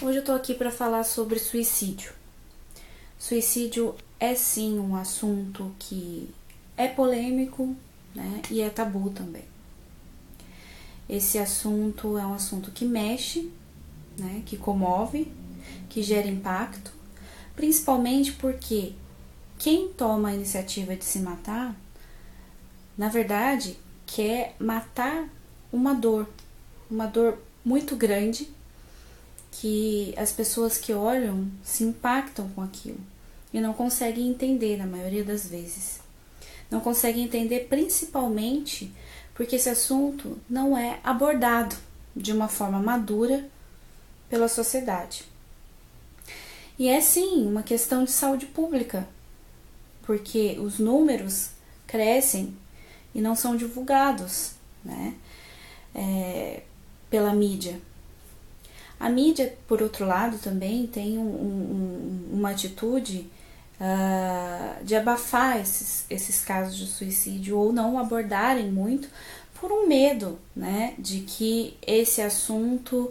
Hoje eu tô aqui para falar sobre suicídio. Suicídio é sim um assunto que é polêmico, né? E é tabu também. Esse assunto é um assunto que mexe, né? Que comove, que gera impacto, principalmente porque quem toma a iniciativa de se matar, na verdade, quer matar uma dor muito grande que as pessoas que olham se impactam com aquilo e não conseguem entender na maioria das vezes. Não conseguem entender principalmente porque esse assunto não é abordado de uma forma madura pela sociedade. E é sim uma questão de saúde pública, porque os números crescem e não são divulgados, né, pela mídia. A mídia, por outro lado, também tem uma atitude de abafar esses casos de suicídio ou não abordarem muito por um medo, né, de que esse assunto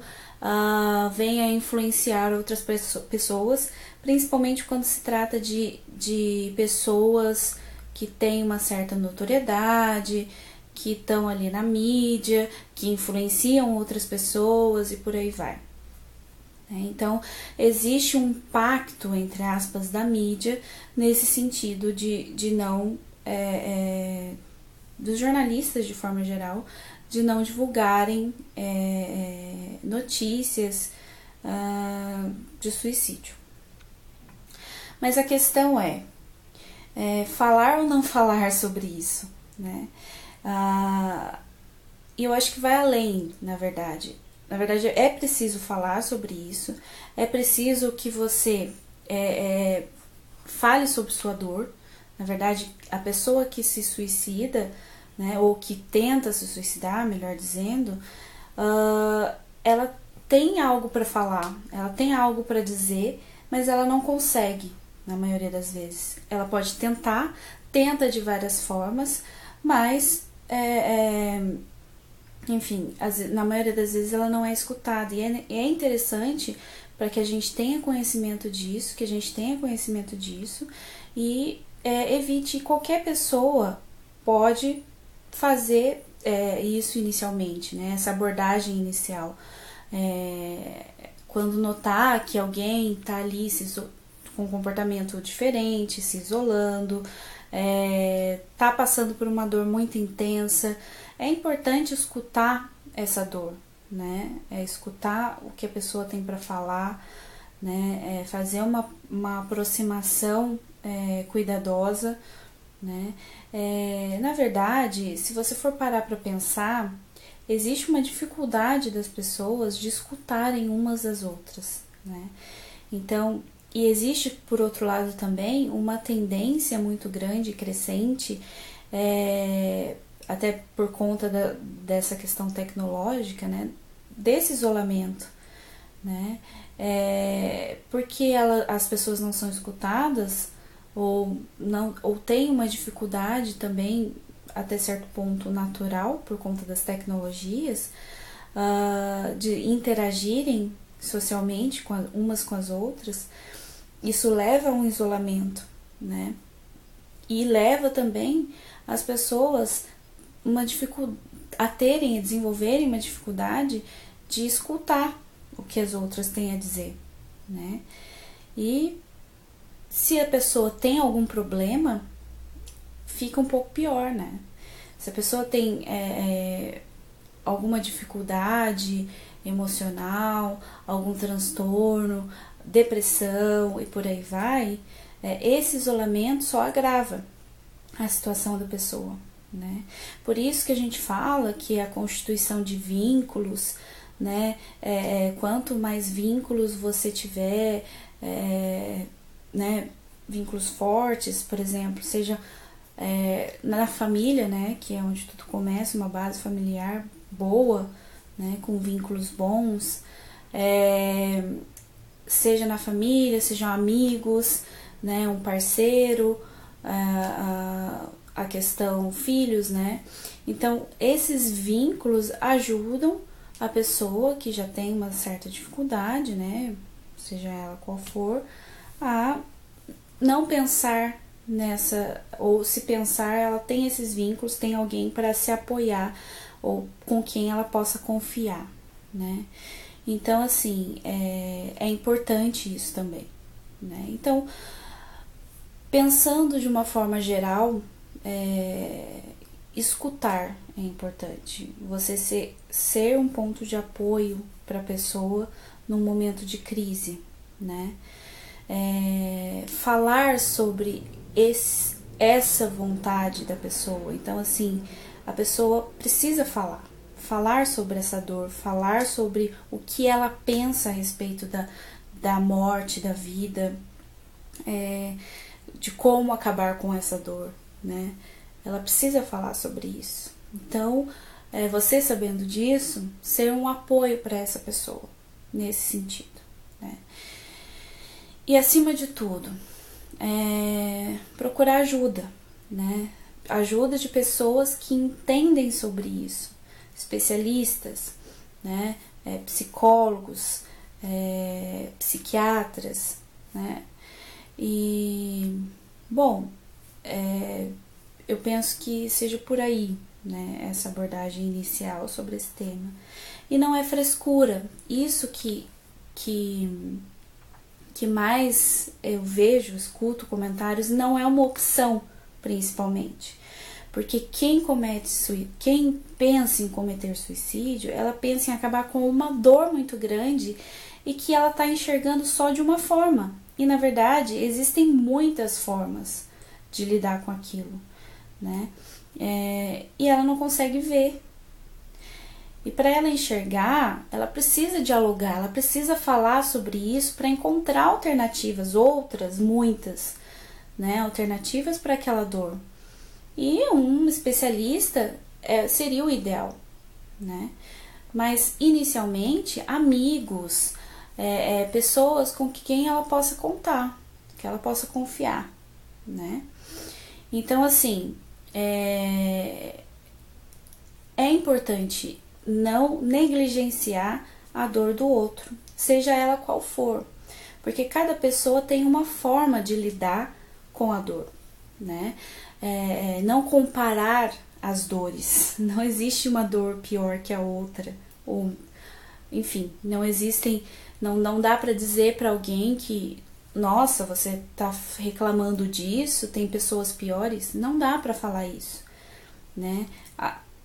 venha a influenciar outras pessoas, principalmente quando se trata de pessoas que têm uma certa notoriedade, que estão ali na mídia, que influenciam outras pessoas e por aí vai. Então, existe um pacto, entre aspas, da mídia nesse sentido de não, dos jornalistas de forma geral, de não divulgarem notícias de suicídio. Mas a questão é falar ou não falar sobre isso, né? E eu acho que vai além, na verdade. Na verdade, é preciso falar sobre isso, é preciso que você fale sobre sua dor. Na verdade, a pessoa que se suicida, né, ou que tenta se suicidar, melhor dizendo, ela tem algo para falar, ela tem algo para dizer, mas ela não consegue, na maioria das vezes. Ela pode tentar, tenta de várias formas, mas enfim, na maioria das vezes ela não é escutada. E é interessante para que a gente tenha conhecimento disso, e evite. Qualquer pessoa pode fazer isso inicialmente, né? Essa abordagem inicial. Quando notar que alguém está ali com um comportamento diferente, se isolando, tá passando por uma dor muito intensa, é importante escutar essa dor, né? Escutar o que a pessoa tem para falar, né? Fazer uma aproximação cuidadosa, né? Na verdade, se você for parar para pensar, existe uma dificuldade das pessoas de escutarem umas às outras, né? Então, e existe, por outro lado, também uma tendência muito grande e crescente, até por conta dessa questão tecnológica, né, desse isolamento, né, porque as pessoas não são escutadas ou têm uma dificuldade também, até certo ponto natural, por conta das tecnologias, de interagirem socialmente umas com as outras. Isso leva a um isolamento, né? E leva também as pessoas a desenvolverem uma dificuldade de escutar o que as outras têm a dizer, né? E se a pessoa tem algum problema, fica um pouco pior, né? Se a pessoa tem alguma dificuldade emocional, algum transtorno, depressão e por aí vai, esse isolamento só agrava a situação da pessoa, né? Por isso que a gente fala que a constituição de vínculos, né, quanto mais vínculos você tiver, né, vínculos fortes, por exemplo, seja na família, né, que é onde tudo começa, uma base familiar boa, né, com vínculos bons, seja na família, sejam amigos, né, um parceiro, a questão filhos, né? Então, esses vínculos ajudam a pessoa que já tem uma certa dificuldade, né, seja ela qual for, a não pensar nessa, ou se pensar, ela tem esses vínculos, tem alguém para se apoiar ou com quem ela possa confiar, né? Então, assim, é importante isso também, né? Então, pensando de uma forma geral, escutar é importante. Você ser um ponto de apoio para a pessoa num momento de crise, né? Falar sobre essa vontade da pessoa. Então, assim, a pessoa precisa falar sobre essa dor, falar sobre o que ela pensa a respeito da morte, da vida, de como acabar com essa dor, né? Ela precisa falar sobre isso. Então, você sabendo disso, ser um apoio para essa pessoa, nesse sentido, né? E acima de tudo, procurar ajuda, né? Ajuda de pessoas que entendem sobre isso, especialistas, né? Psicólogos, psiquiatras, né? E, bom, eu penso que seja por aí, né? Essa abordagem inicial sobre esse tema. E não é frescura, isso que mais eu vejo, escuto comentários, não é uma opção, principalmente. Porque quem pensa em cometer suicídio, ela pensa em acabar com uma dor muito grande e que ela está enxergando só de uma forma. E, na verdade, existem muitas formas de lidar com aquilo, né? E ela não consegue ver. E para ela enxergar, ela precisa dialogar, ela precisa falar sobre isso para encontrar alternativas, outras, muitas, né? Alternativas para aquela dor. E um especialista seria o ideal, né? Mas inicialmente, amigos, pessoas com quem ela possa contar, que ela possa confiar, né? Então, assim, é importante não negligenciar a dor do outro, seja ela qual for, porque cada pessoa tem uma forma de lidar com a dor, né? Não comparar as dores, não existe uma dor pior que a outra, ou enfim, não dá para dizer para alguém que, nossa, você tá reclamando disso, tem pessoas piores, não dá para falar isso, né?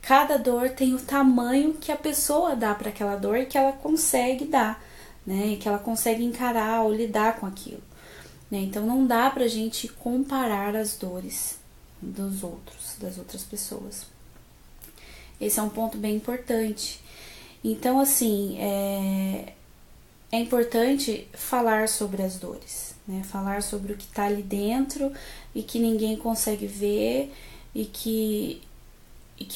Cada dor tem o tamanho que a pessoa dá para aquela dor e que ela consegue dar, né? E que ela consegue encarar ou lidar com aquilo, né? Então não dá pra gente comparar as dores dos outros, das outras pessoas. Esse é um ponto bem importante. Então, assim, é importante falar sobre as dores, né? Falar sobre o que tá ali dentro e que ninguém consegue ver e que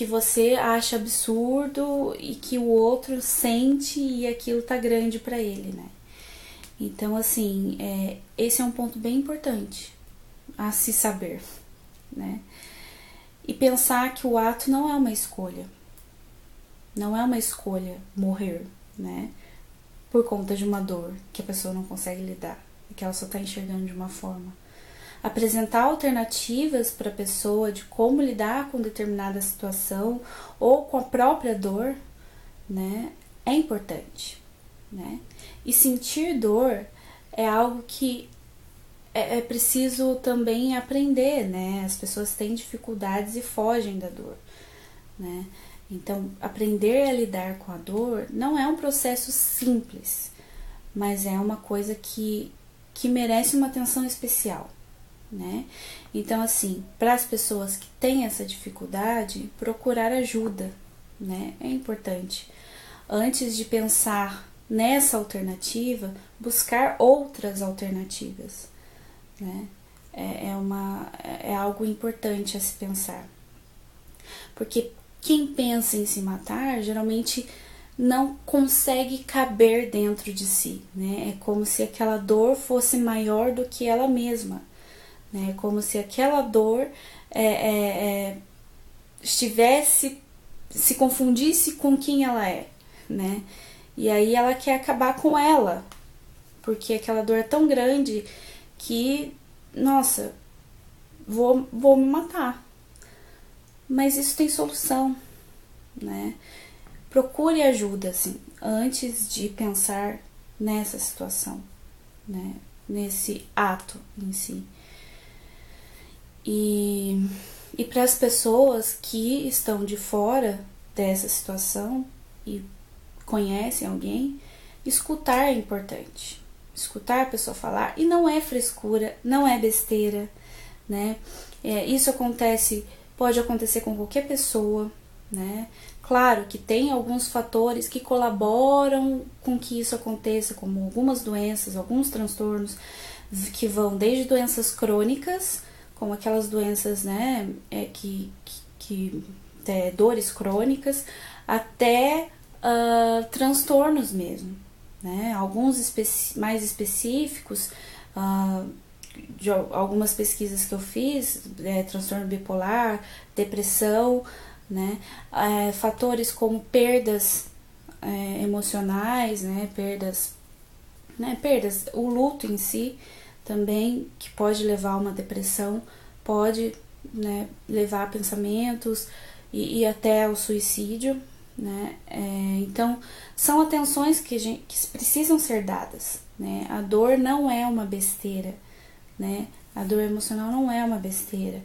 você acha absurdo e que o outro sente e aquilo tá grande para ele, né? Então, assim, esse é um ponto bem importante a se saber, né? E pensar que o ato não é uma escolha. Não é uma escolha morrer, né? Por conta de uma dor que a pessoa não consegue lidar e que ela só tá enxergando de uma forma. Apresentar alternativas para a pessoa de como lidar com determinada situação ou com a própria dor, né, é importante, né? E sentir dor é algo que é preciso também aprender, né? As pessoas têm dificuldades e fogem da dor, né? Então, aprender a lidar com a dor não é um processo simples, mas é uma coisa que merece uma atenção especial, né? Então, assim, para as pessoas que têm essa dificuldade, procurar ajuda, né? É importante. Antes de pensar nessa alternativa, buscar outras alternativas, né? É algo importante a se pensar. Porque quem pensa em se matar, geralmente não consegue caber dentro de si, né? É como se aquela dor fosse maior do que ela mesma, né? Como se aquela dor estivesse, se confundisse com quem ela é, né? E aí ela quer acabar com ela, porque aquela dor é tão grande que, nossa, vou me matar. Mas isso tem solução, né? Procure ajuda, assim, antes de pensar nessa situação, né? Nesse ato em si. E para as pessoas que estão de fora dessa situação e conhecem alguém, escutar é importante. Escutar a pessoa falar, e não é frescura, não é besteira, né? Isso pode acontecer com qualquer pessoa, né? Claro que tem alguns fatores que colaboram com que isso aconteça, como algumas doenças, alguns transtornos que vão desde doenças crônicas, como aquelas doenças, né, dores crônicas, até transtornos mesmo, né? Alguns mais específicos, de algumas pesquisas que eu fiz, transtorno bipolar, depressão, né? Fatores como perdas emocionais, né? Perdas, o luto em si também, que pode levar a uma depressão, pode, né, levar a pensamentos e até ao suicídio, né? Então, são atenções que precisam ser dadas, né? A dor não é uma besteira, né? A dor emocional não é uma besteira.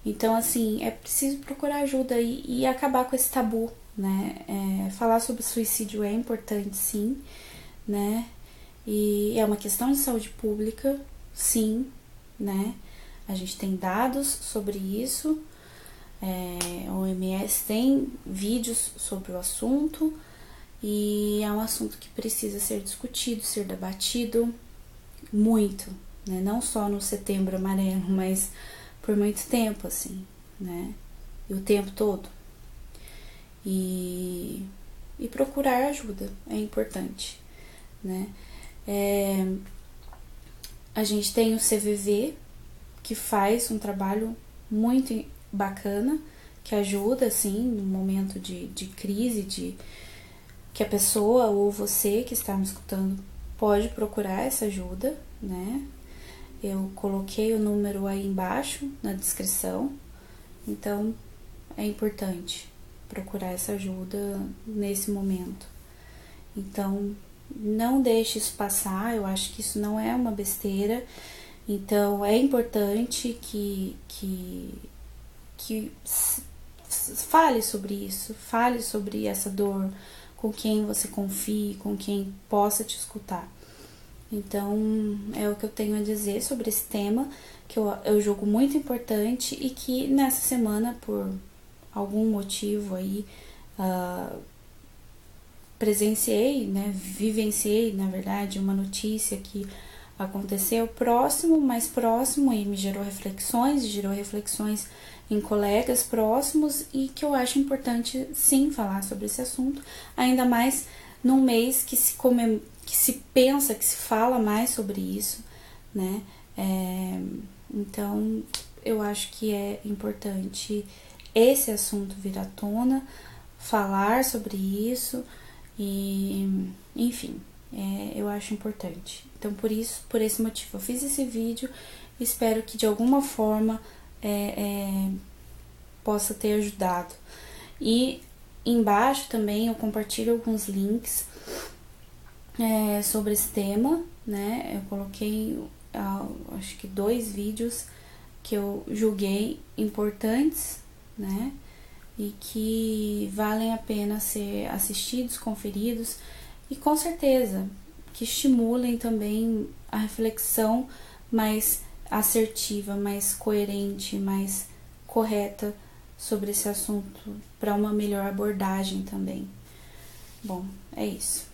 Então, assim, é preciso procurar ajuda e acabar com esse tabu, né? Falar sobre suicídio é importante, sim, né? E é uma questão de saúde pública, sim, né? A gente tem dados sobre isso, a OMS tem vídeos sobre o assunto e é um assunto que precisa ser discutido, ser debatido muito, né? Não só no Setembro Amarelo, mas por muito tempo, assim, né? E o tempo todo. E procurar ajuda é importante, né? A gente tem o CVV, que faz um trabalho muito bacana, que ajuda, assim, no momento de crise, que a pessoa ou você que está me escutando pode procurar essa ajuda, né? Eu coloquei o número aí embaixo na descrição, então é importante procurar essa ajuda nesse momento. Então, não deixe isso passar, eu acho que isso não é uma besteira. Então, é importante que fale sobre isso, fale sobre essa dor com quem você confie, com quem possa te escutar. Então, é o que eu tenho a dizer sobre esse tema, que eu julgo muito importante e que nessa semana, por algum motivo aí, presenciei, né, vivenciei, na verdade, uma notícia que aconteceu mais próximo e me gerou reflexões em colegas próximos e que eu acho importante, sim, falar sobre esse assunto, ainda mais num mês que se pensa, que se fala mais sobre isso, né? Então, eu acho que é importante esse assunto vir à tona, falar sobre isso e, enfim, eu acho importante. Então, por esse motivo, eu fiz esse vídeo, espero que de alguma forma possa ter ajudado. E embaixo também eu compartilho alguns links sobre esse tema, né? Eu coloquei, acho que 2 vídeos que eu julguei importantes, né? E que valem a pena ser assistidos, conferidos e com certeza que estimulem também a reflexão mais assertiva, mais coerente, mais correta sobre esse assunto para uma melhor abordagem também. Bom, é isso.